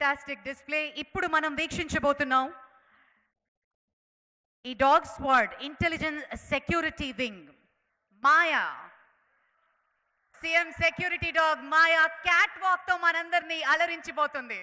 Fantastic display ఇప్పుడు మనం వీక్షించబోతున్నాం ఈ dog squad intelligence security wing Maya CM security dog Maya cat walk తో మనందరినీ అలరించిపోతుంది.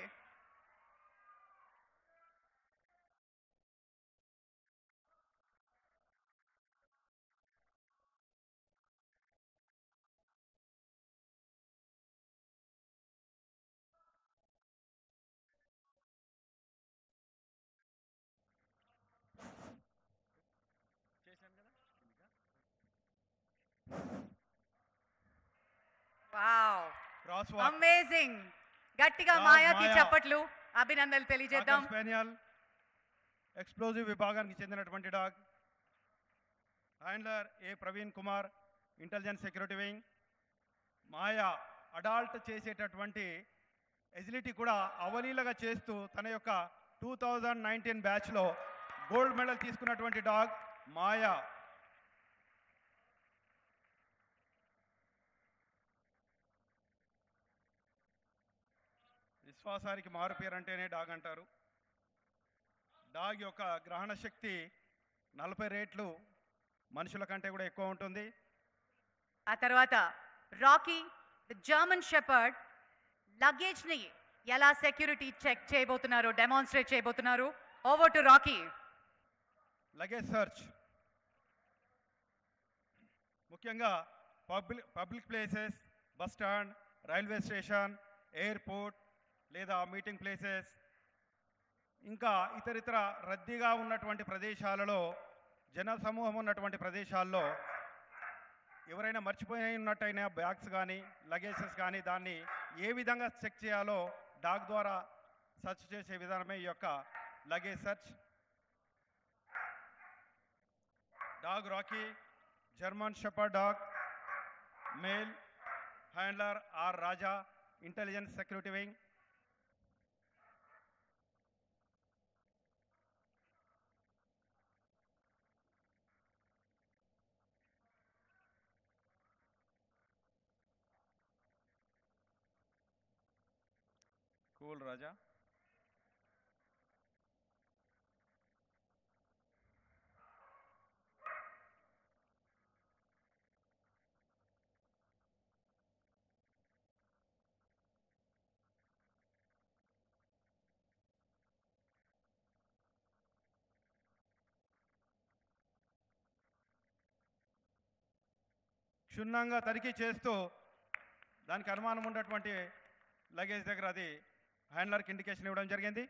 Wow amazing. గట్టిగా మాయాకి చప్పట్లు అభినందనలు తెలియజేద్దాం. స్పానియల్ ఎక్స్ప్లోజివ్ విభాగానికి చెందినటువంటి dog handler A Praveen Kumar intelligence security wing. Maya adult చేసేటటువంటి ఎజిలిటీ కూడా అవలీలగా చేస్తూ తన యొక్క 2019 బ్యాచ్లో గోల్డ్ మెడల్ తీసుకున్నటువంటి డాగ్ మాయా. విశ్వాసానికి మారు పేరు అంటేనే డాగ్ అంటారు. డాగ్ యొక్క గ్రహణ శక్తి 40 రెట్లు మనుషుల కంటే కూడా ఎక్కువ ఉంటుంది. ఆ తర్వాత Rocky the German shepherd luggage ని ఎలా సెక్యూరిటీ చెక్ చేయబోతున్నారు, డెమాన్స్ట్రేట్ చేయబోతున్నారు. Over to Rocky. Luggage search ముఖ్యంగా public places, bus stand, railway station, airport లేదా మీటింగ్ ప్లేసెస్, ఇంకా ఇతరితర రద్దీగా ఉన్నటువంటి ప్రదేశాలలో, జన సమూహం ఉన్నటువంటి ప్రదేశాల్లో ఎవరైనా మర్చిపోయి ఉన్నట్టయినా బ్యాగ్స్ కానీ లగేజెస్ కానీ దాన్ని ఏ విధంగా చెక్ చేయాలో డాగ్ ద్వారా సెర్చ్ చేసే విధానమే ఈ యొక్క luggage search. Dog Rocky German shepherd dog male handler R Raja intelligence security wing. Cool Raja. క్షుణ్ణంగా తనిఖీ చేస్తూ దానికి అనుమానం ఉన్నటువంటి లగేజ్ దగ్గర అది హ్యాండ్లర్కి ఇండికేషన్ ఇవ్వడం జరిగింది.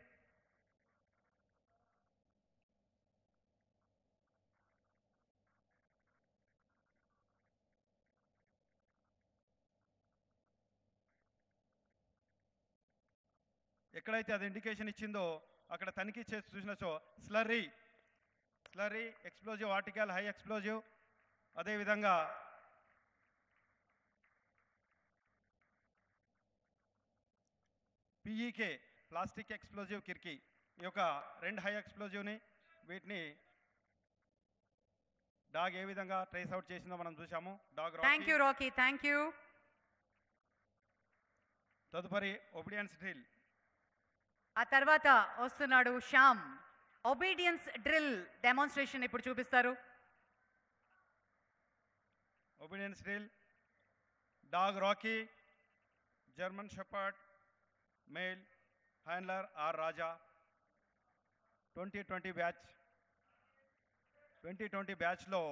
ఎక్కడైతే అది ఇండికేషన్ ఇచ్చిందో అక్కడ తనిఖీ చేసి చూసినచో slurry explosive article high explosive, అదేవిధంగా పీఈకే ప్లాస్టిక్ ఎక్స్ప్లోజివ్ కిర్కీ, ఈ యొక్క 2 హై ఎక్స్ప్లోజివ్ని వీటిని డాగ్ ఏ విధంగా ట్రేస్ అవుట్ చేసిందో మనం చూసాము. Dog Rocky thank you. తదుపరి ఒబీడియన్స్ డ్రిల్. ఆ తర్వాత వస్తున్నాడు శ్యామ్. ఒబీడియన్స్ డ్రిల్ డెమాన్స్ట్రేషన్ ఇప్పుడు చూపిస్తారు. Obedience drill dog Rocky German shepherd male handler R Raja 2020 batch. 2020 బ్యాచ్లో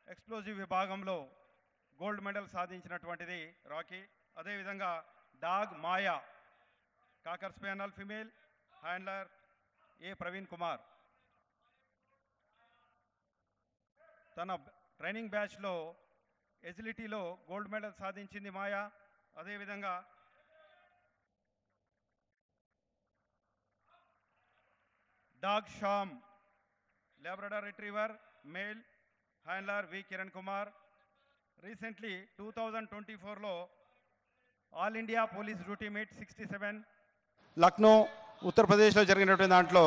ఎక్స్ప్లోజివ్ విభాగంలో గోల్డ్ మెడల్ సాధించినటువంటిది రాకీ. అదేవిధంగా dog Maya cocker spaniel female handler A Praveen Kumar. తన ట్రైనింగ్ బ్యాచ్లో ఎజిలిటీలో గోల్డ్ మెడల్ సాధించింది మాయా. అదేవిధంగా dog Sham Labrador retriever male handler V Kiran Kumar. Recently 2024లో all India police duty meet 67 Lucknow ఉత్తరప్రదేశ్లో జరిగినటువంటి దాంట్లో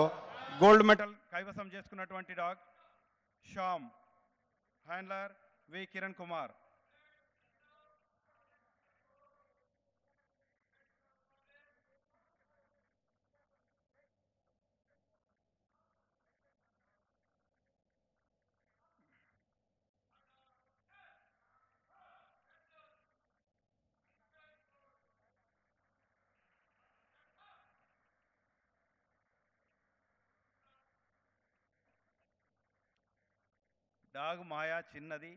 గోల్డ్ మెడల్ కైవసం చేసుకున్నటువంటి dog Sam handler V Kiran Kumar. Dog మాయా చిన్నది